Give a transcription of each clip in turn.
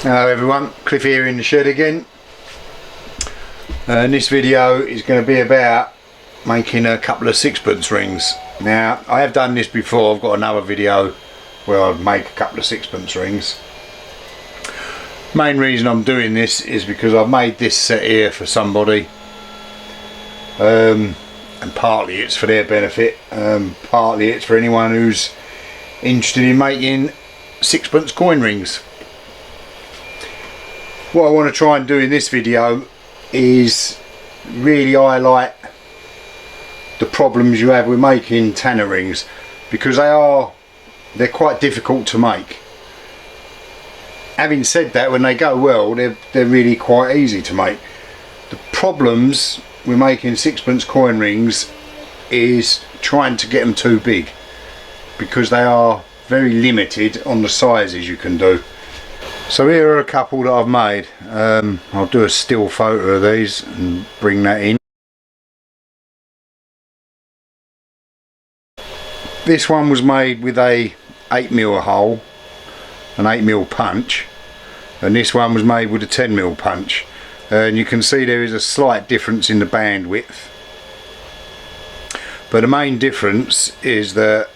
Hello everyone, Cliff here in the shed again, and this video is going to be about making a couple of sixpence rings. Now I have done this before. I've got another video where I make a couple of sixpence rings. Main reason I'm doing this is because I've made this set here for somebody, and partly it's for their benefit, partly it's for anyone who's interested in making sixpence coin rings. What I want to try and do in this video is really highlight the problems you have with making tanner rings, because they're quite difficult to make. Having said that, when they go well, they're really quite easy to make. The problems with making sixpence coin rings is trying to get them too big, because they are very limited on the sizes you can do. So here are a couple that I've made. I'll do a still photo of these and bring that in. This one was made with a 8mm hole, an 8mm punch, and this one was made with a 10mm punch. And you can see there is a slight difference in the bandwidth, but the main difference is that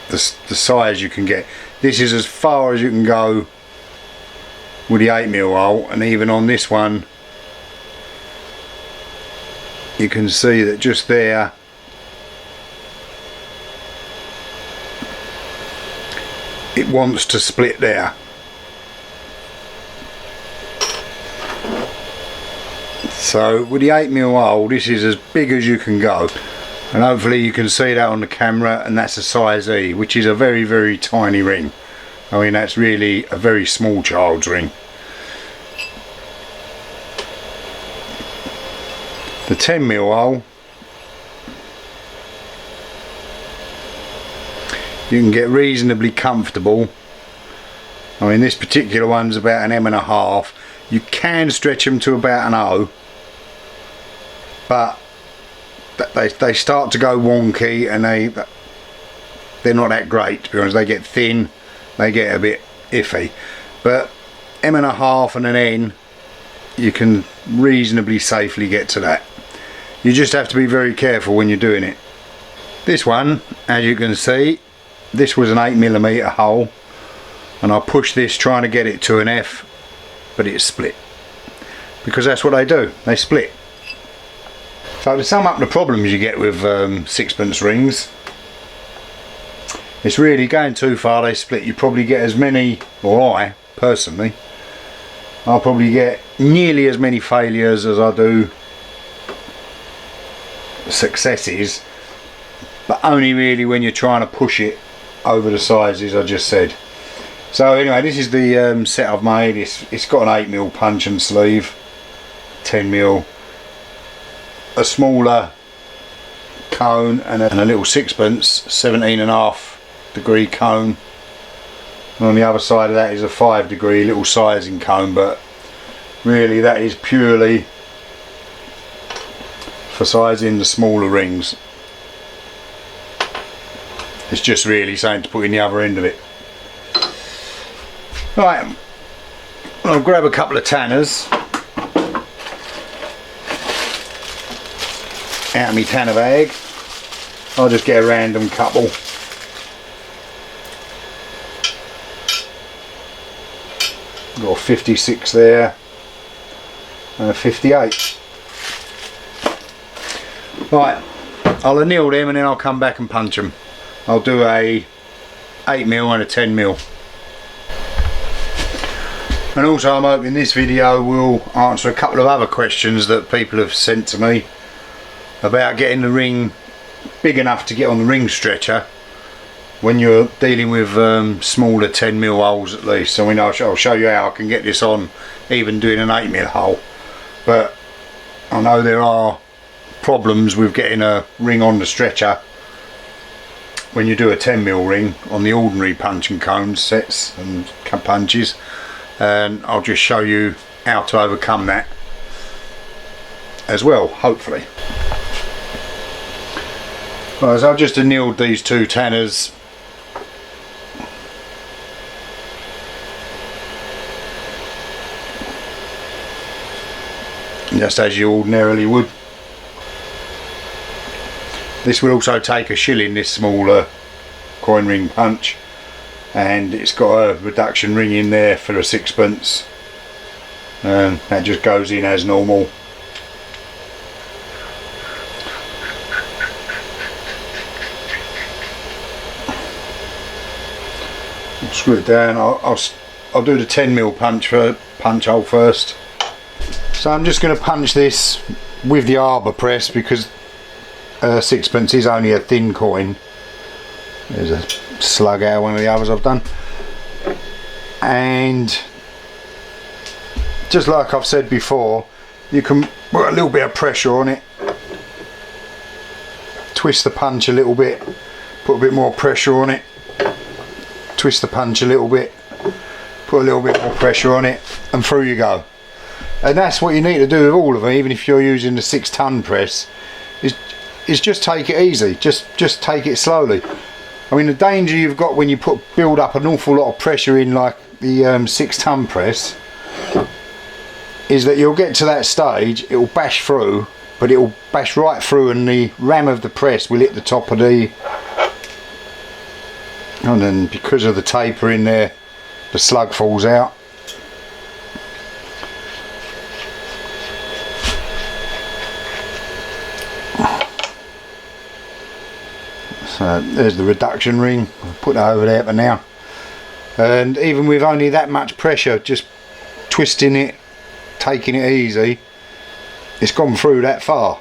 the size you can get. This is as far as you can go with the 8mm hole, and even on this one you can see that just there it wants to split there. So with the 8mm hole, this is as big as you can go, and hopefully you can see that on the camera, and that's a size E, which is a very, very tiny ring. I mean, that's really a very small child's ring. The 10mm hole, you can get reasonably comfortable. I mean, this particular one's about an M1/2. You can stretch them to about an O, but they start to go wonky, and they're not that great, to be honest. They get thin, they get a bit iffy. But M1/2 and an N, you can reasonably safely get to that. You just have to be very careful when you're doing it. This one, as you can see, this was an 8mm hole, and I pushed this trying to get it to an F, but it split, because that's what they do, they split. So to sum up the problems you get with sixpence rings, it's really going too far, they split. You probably get as many, or I personally, I'll probably get nearly as many failures as I do successes, but only really when you're trying to push it over the sizes I just said. So anyway, this is the set I've made. It's got an 8mm punch and sleeve, 10mm, a smaller cone, and a little sixpence 17.5 degree cone, and on the other side of that is a 5 degree little sizing cone, but really that is purely for sizing the smaller rings. It's just really something to put in the other end of it. Right, I'll grab a couple of tanners out of my tanner bag. I'll just get a random couple. Got a 56 there and a 58. Right, I'll anneal them and then I'll come back and punch them. I'll do a 8mm and a 10mm. And also I'm hoping this video will answer a couple of other questions that people have sent to me about getting the ring big enough to get on the ring stretcher when you're dealing with smaller 10mm holes at least. So I'll show you how I can get this on even doing an 8mm hole, but I know there are problems with getting a ring on the stretcher when you do a 10mm ring on the ordinary punch and cone sets and punches, and I'll just show you how to overcome that as well, hopefully. Right, so I've just annealed these two tanners just as you ordinarily would. This will also take a shilling, this smaller coin ring punch, and it's got a reduction ring in there for a sixpence, and that just goes in as normal. I'll screw it down. I'll do the 10mm punch hole first. So I'm just going to punch this with the arbor press, because sixpence is only a thin coin. There's a slug out of one of the others I've done, and just like I've said before, you can put a little bit of pressure on it, twist the punch a little bit, put a bit more pressure on it, twist the punch a little bit, put a little bit more pressure on it, and through you go. And that's what you need to do with all of them, even if you're using the 6-ton press, is just take it easy, just take it slowly. I mean, the danger you've got when you build up an awful lot of pressure in, like the 6-ton press, is that you'll get to that stage, it will bash through, but it will bash right through, and the ram of the press will hit the top of the, and then because of the taper in there, the slug falls out. So there's the reduction ring. I'll put that over there for now. And even with only that much pressure, just twisting it, taking it easy, it's gone through that far.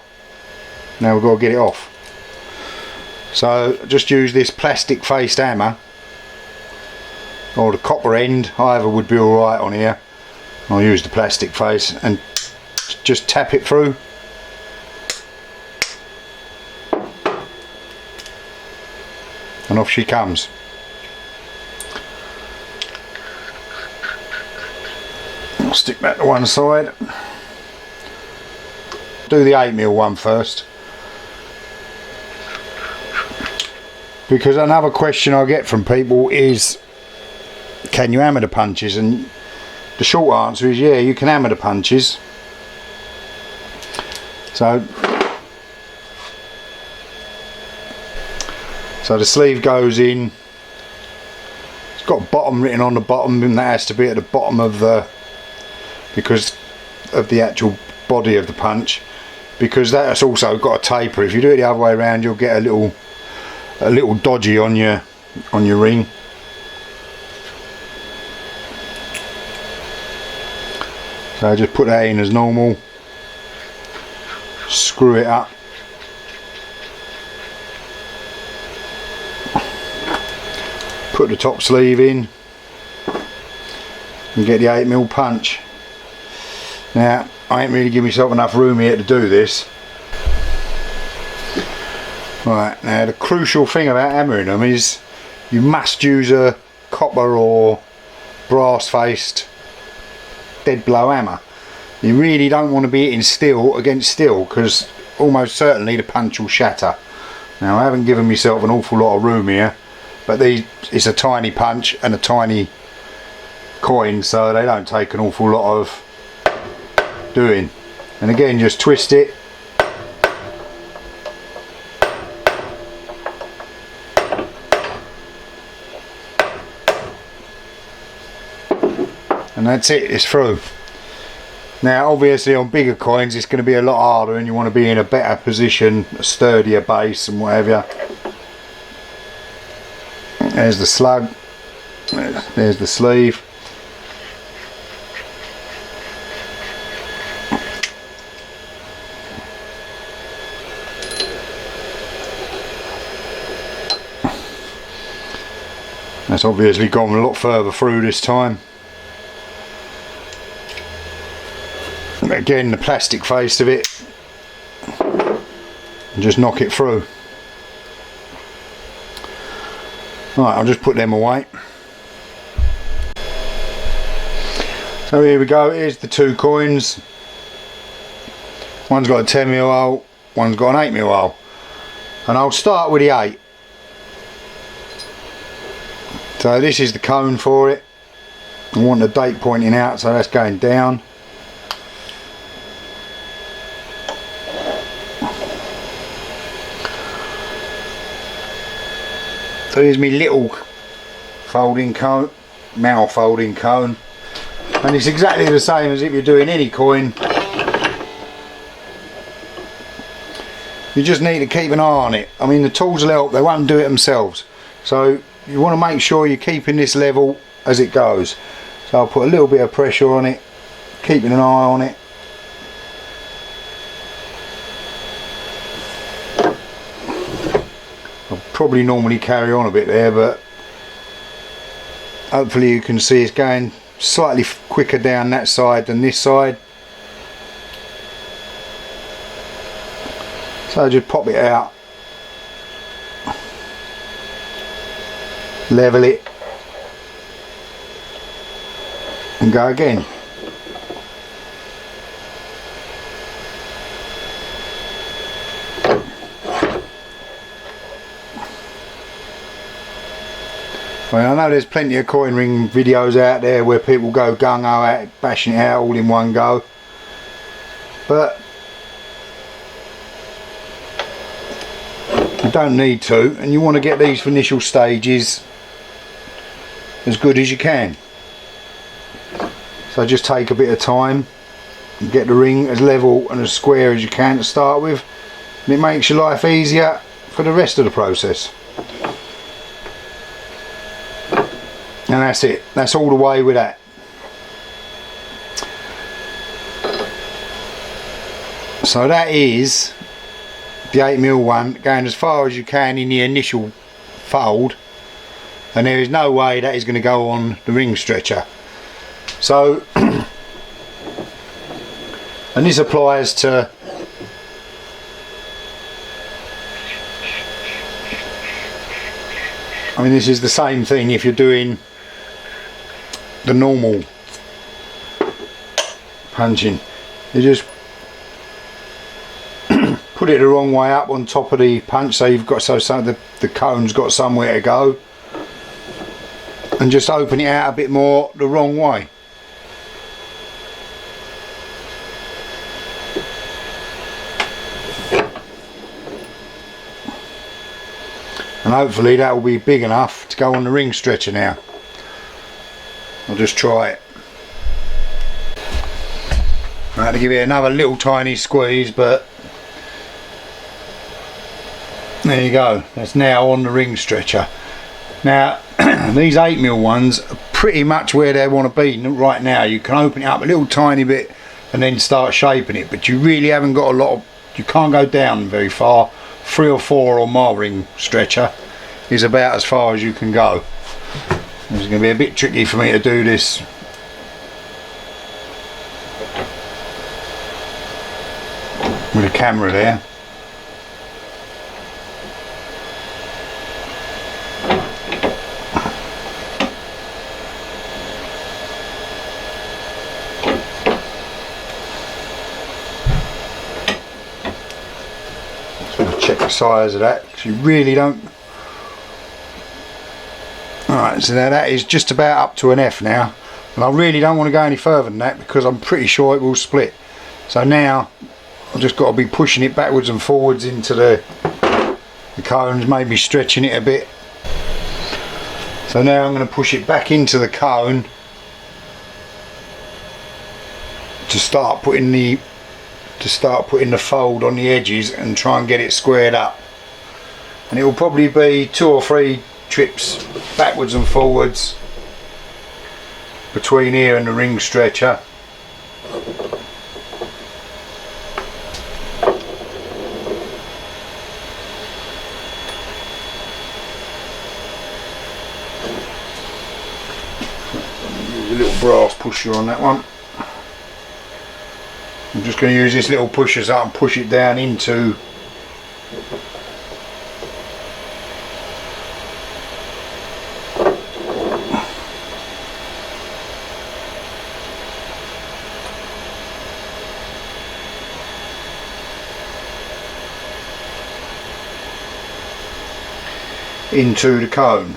Now we've got to get it off. So just use this plastic faced hammer, or the copper end, either would be alright on here. I'll use the plastic face and just tap it through. And off she comes. I'll stick that to one side. Do the 8mm one first, because another question I get from people is, can you hammer the punches? And the short answer is yeah, you can hammer the punches. So the sleeve goes in. It's got bottom written on the bottom, and that has to be at the bottom of the, because of the actual body of the punch, because that's also got a taper. If you do it the other way around, you'll get a little dodgy on your ring. So just put that in as normal, screw it up. Put the top sleeve in and get the 8mm punch. Now I ain't really giving myself enough room here to do this. Right, now the crucial thing about hammering them is you must use a copper or brass faced dead blow hammer. You really don't want to be hitting steel against steel, because almost certainly the punch will shatter. Now I haven't given myself an awful lot of room here, but it's a tiny punch and a tiny coin, so they don't take an awful lot of doing. And again, just twist it. And that's it, it's through. Now obviously on bigger coins it's going to be a lot harder, and you want to be in a better position, a sturdier base and whatever. There's the slug, there's the sleeve. That's obviously gone a lot further through this time. Again, the plastic face of it, and just knock it through. Right, I'll just put them away. So here we go, here's the two coins. One's got a 10mm hole, one's got an 8mm hole. And I'll start with the 8. So this is the cone for it. I want the date pointing out, so that's going down. So here's my little folding cone, mouth folding cone, and it's exactly the same as if you're doing any coin. You just need to keep an eye on it. I mean, the tools will help, they won't do it themselves. So you want to make sure you're keeping this level as it goes. So I'll put a little bit of pressure on it, keeping an eye on it. I'll probably normally carry on a bit there, but hopefully you can see it's going slightly quicker down that side than this side. So just pop it out, level it, and go again. Well, I know there's plenty of coin ring videos out there where people go gung-ho at it, bashing it out all in one go, but you don't need to, and you want to get these initial stages as good as you can. So just take a bit of time and get the ring as level and as square as you can to start with, and it makes your life easier for the rest of the process. And that's it, that's all the way with that. So that is the 8mm one going as far as you can in the initial fold, and there is no way that is going to go on the ring stretcher. So and this applies to this is the same thing if you're doing the normal punching. You just put it the wrong way up on top of the punch, so you've got so the cone's got somewhere to go, and just open it out a bit more the wrong way. And hopefully that will be big enough to go on the ring stretcher now. I'll just try it. I had to give it another little tiny squeeze, but there you go, that's now on the ring stretcher. Now these 8mm ones are pretty much where they want to be right now. You can open it up a little tiny bit and then start shaping it, but you really haven't got a lot of, you can't go down very far. 3 or 4 on my ring stretcher is about as far as you can go. It's going to be a bit tricky for me to do this with a camera there. Check the size of that, because you really don't. Alright, so now that is just about up to an F now, and I really don't want to go any further than that because I'm pretty sure it will split. So now I've just got to be pushing it backwards and forwards into the cones, maybe stretching it a bit. So now I'm going to push it back into the cone to start putting the fold on the edges and try and get it squared up. And it will probably be 2 or 3 trips backwards and forwards between here and the ring stretcher. Use a little brass pusher on that one. I'm just going to use this little pusher so I can push it down into the cone.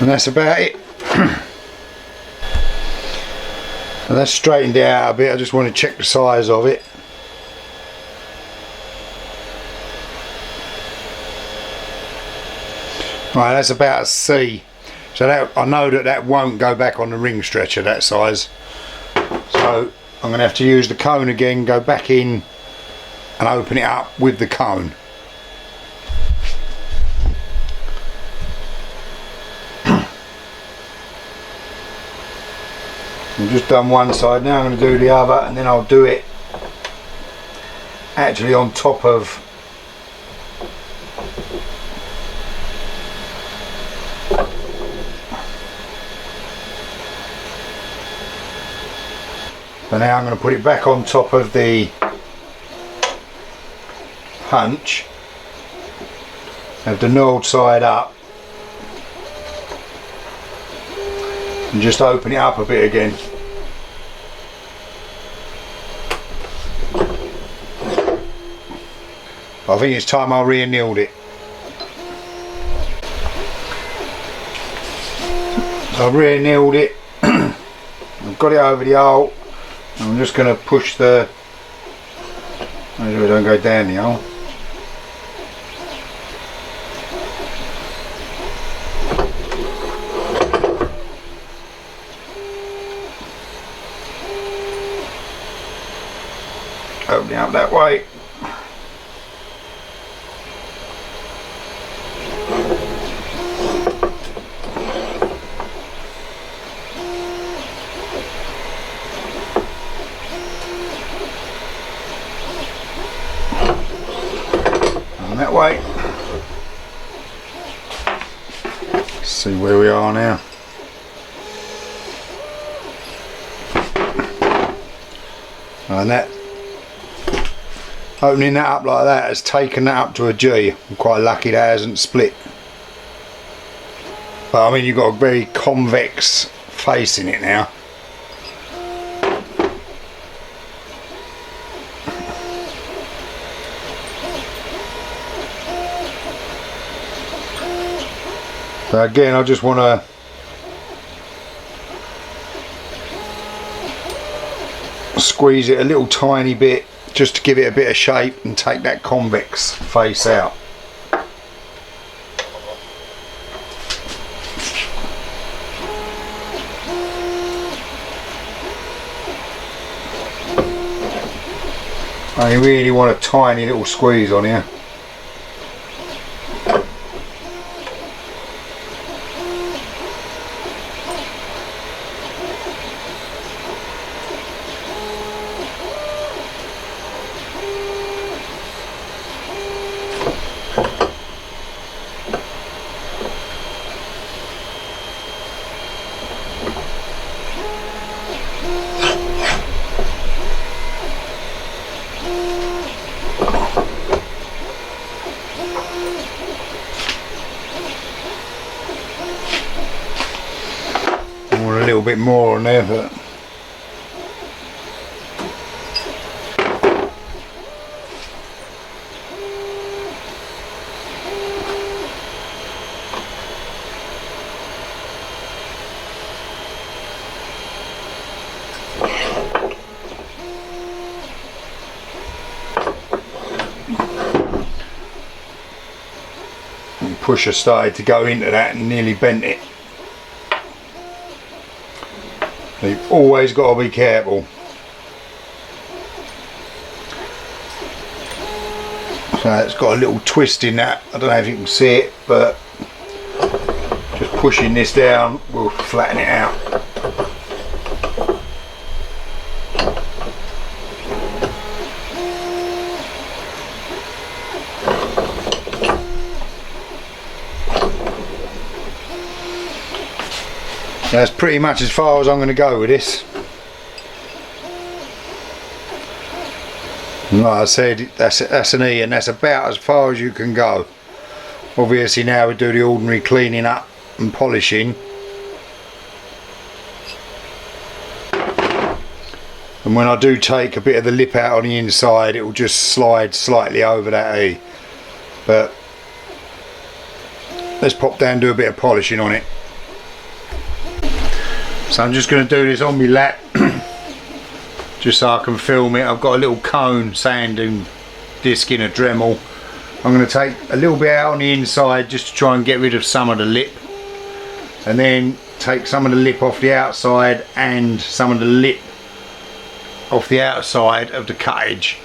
And that's about it. And that's straightened it out a bit. I just want to check the size of it. Right, that's about a C. So that, I know that that won't go back on the ring stretcher, that size. So I'm going to have to use the cone again, go back in and open it up with the cone. I've just done one side, now I'm going to do the other, and then I'll do it actually on top of so now I'm going to put it back on top of the hunch, have the knurled side up, and just open it up a bit again. I think it's time I re-annealed it. So I've re-annealed it. I've got it over the hole. I'm just going to push the, make sure it don't go down the hole. Open it up that way. And that way. Let's see where we are now. And that, opening that up like that has taken that up to a G. I'm quite lucky that hasn't split. But I mean, you've got a very convex face in it now. So again, I just want to squeeze it a little tiny bit just to give it a bit of shape and take that convex face out. I really want a tiny little squeeze on here. A little bit more on there, but the pusher started to go into that and nearly bent it. You've always got to be careful. So it's got a little twist in that. I don't know if you can see it, but just pushing this down will flatten it out. That's pretty much as far as I'm going to go with this. And like I said, that's an E, and that's about as far as you can go. Obviously now we do the ordinary cleaning up and polishing. And when I do take a bit of the lip out on the inside, it will just slide slightly over that E. But let's pop down and do a bit of polishing on it. So I'm just going to do this on my lap just so I can film it. I've got a little cone sanding disc in a Dremel. I'm going to take a little bit out on the inside just to try and get rid of some of the lip, and then take some of the lip off the outside and some of the lip off the outside of the cut edge.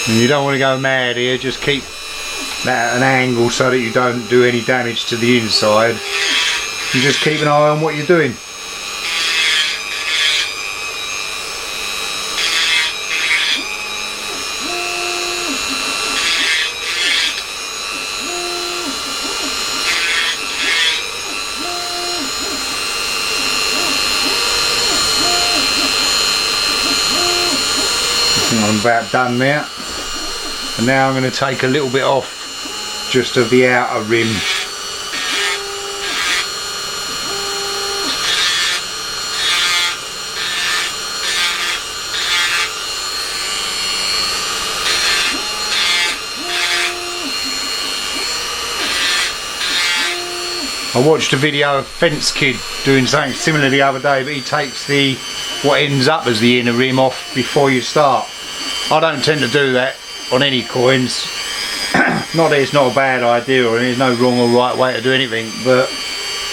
And you don't want to go mad here, just keep that at an angle so that you don't do any damage to the inside. And just keep an eye on what you're doing. I think I'm about done there. And now I'm going to take a little bit off just of the outer rim. I watched a video of Fence Kid doing something similar the other day, but he takes the what ends up as the inner rim off before you start. I don't tend to do that on any coins. Not that it's not a bad idea or there's no wrong or right way to do anything, but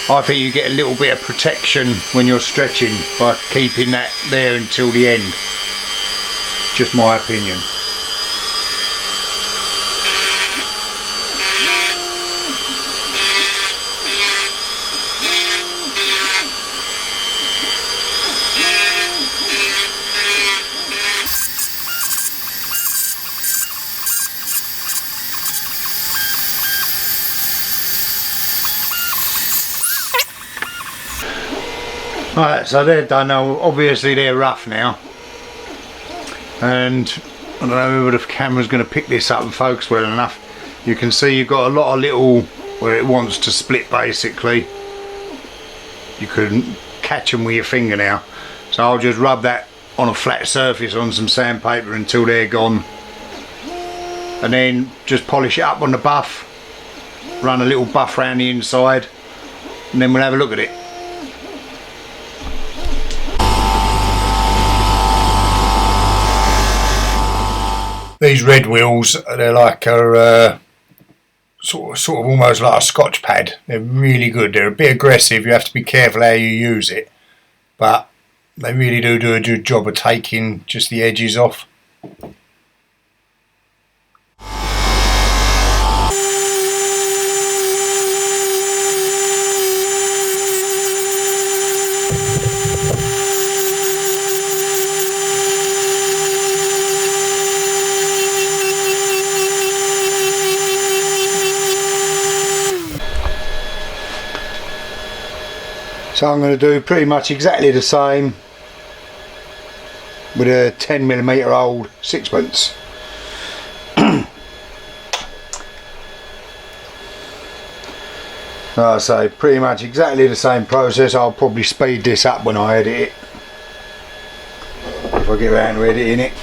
I think you get a little bit of protection when you're stretching by keeping that there until the end. Just my opinion. Right, so they're done now. Obviously they're rough now, and I don't know whether the camera's going to pick this up and focus well enough. You can see you've got a lot of little where it wants to split basically. You can catch them with your finger now, so I'll just rub that on a flat surface on some sandpaper until they're gone, and then just polish it up on the buff, run a little buff around the inside, and then we'll have a look at it. These red wheels, they're like a sort of almost like a Scotch pad. They're really good. They're a bit aggressive. You have to be careful how you use it, but they really do a good job of taking just the edges off. So I'm going to do pretty much exactly the same with a 10mm old Sixpence. Like I say, pretty much exactly the same process. I'll probably speed this up when I edit it, if I get around to editing it.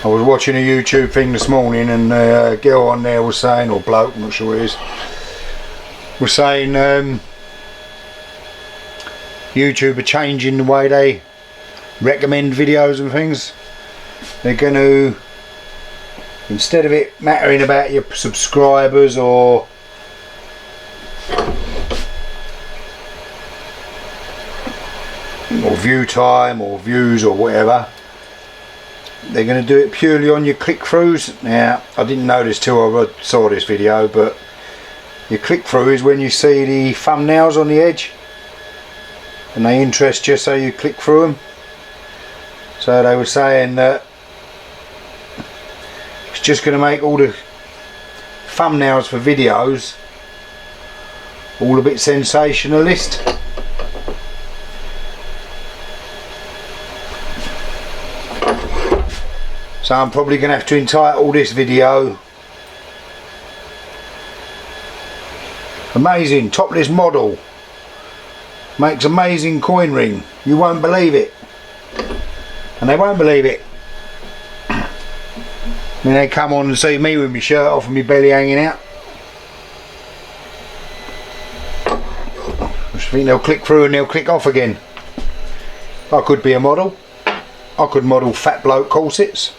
I was watching a YouTube thing this morning, and a girl on there was saying, or bloke, I'm not sure who it is, was saying YouTube are changing the way they recommend videos and things. They're going to, instead of it mattering about your subscribers or view time or views or whatever, they're going to do it purely on your click-throughs. Now, I didn't know this till I saw this video, but your click-through is when you see the thumbnails on the edge and they interest you, so you click through them. So they were saying that it's just going to make all the thumbnails for videos all a bit sensationalist. So I'm probably going to have to entitle this video Amazing Topless Model Makes Amazing Coin Ring. You won't believe it. And they won't believe it. Then they come on and see me with my shirt off and my belly hanging out. I think they'll click through and they'll click off again. I could be a model. I could model fat bloke corsets.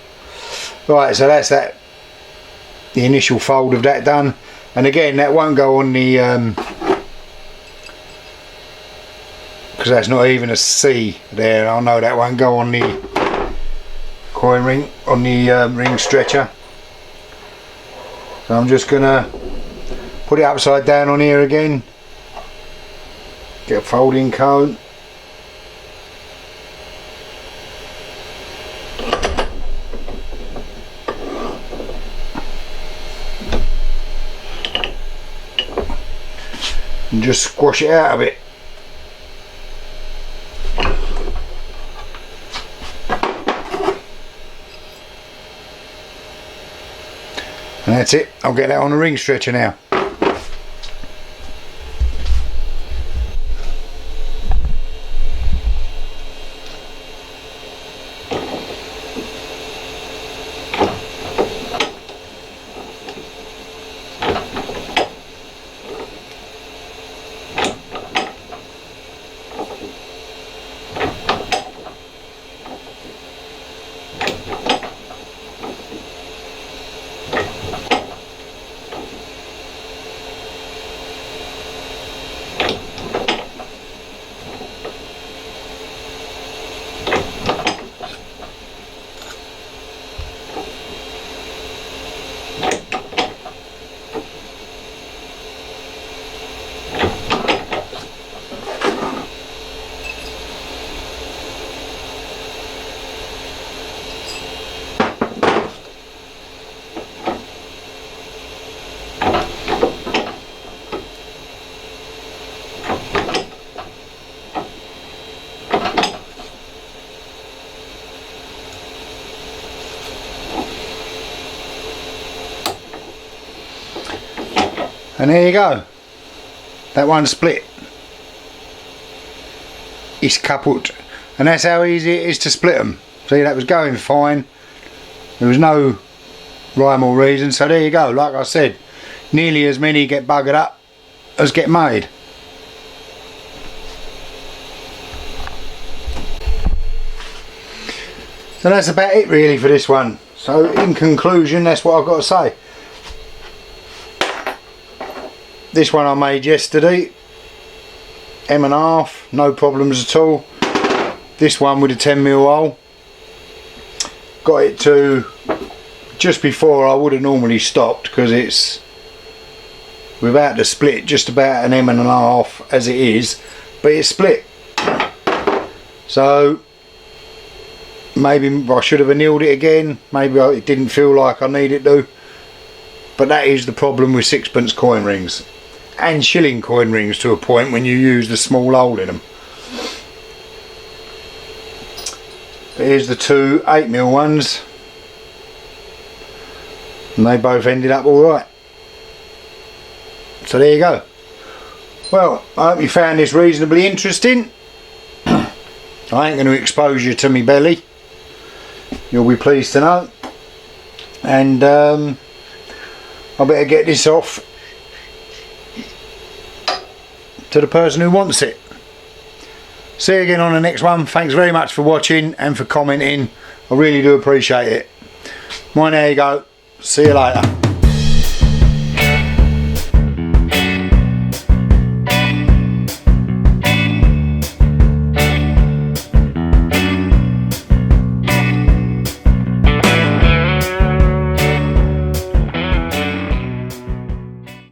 Right, so that's that. The initial fold of that done. And again, that won't go on the because that's not even a C there. I know that won't go on the coin ring, on the ring stretcher. So I'm just gonna put it upside down on here again. Get a folding cone. And just squash it out a bit. And that's it. I'll get that on a ring stretcher now. And there you go. That one split. It's kaput. And that's how easy it is to split them. See, that was going fine. There was no rhyme or reason. So there you go. Like I said, nearly as many get buggered up as get made. So that's about it really for this one. So in conclusion, that's what I've got to say. This one I made yesterday, M&1/2, no problems at all. This one with a 10mm hole, got it to just before I would have normally stopped, because it's without the split just about an M&1/2 as it is, but it's split. So maybe I should have annealed it again, maybe it didn't feel like I needed to, but that is the problem with sixpence coin rings. And shilling coin rings to a point when you use the small hole in them. But here's the two 8mm ones, and they both ended up alright. So there you go. Well, I hope you found this reasonably interesting. I ain't going to expose you to me belly, you'll be pleased to know. And I better get this off to the person who wants it. See you again on the next one. Thanks very much for watching and for commenting. I really do appreciate it. Mine, there you go. See you later.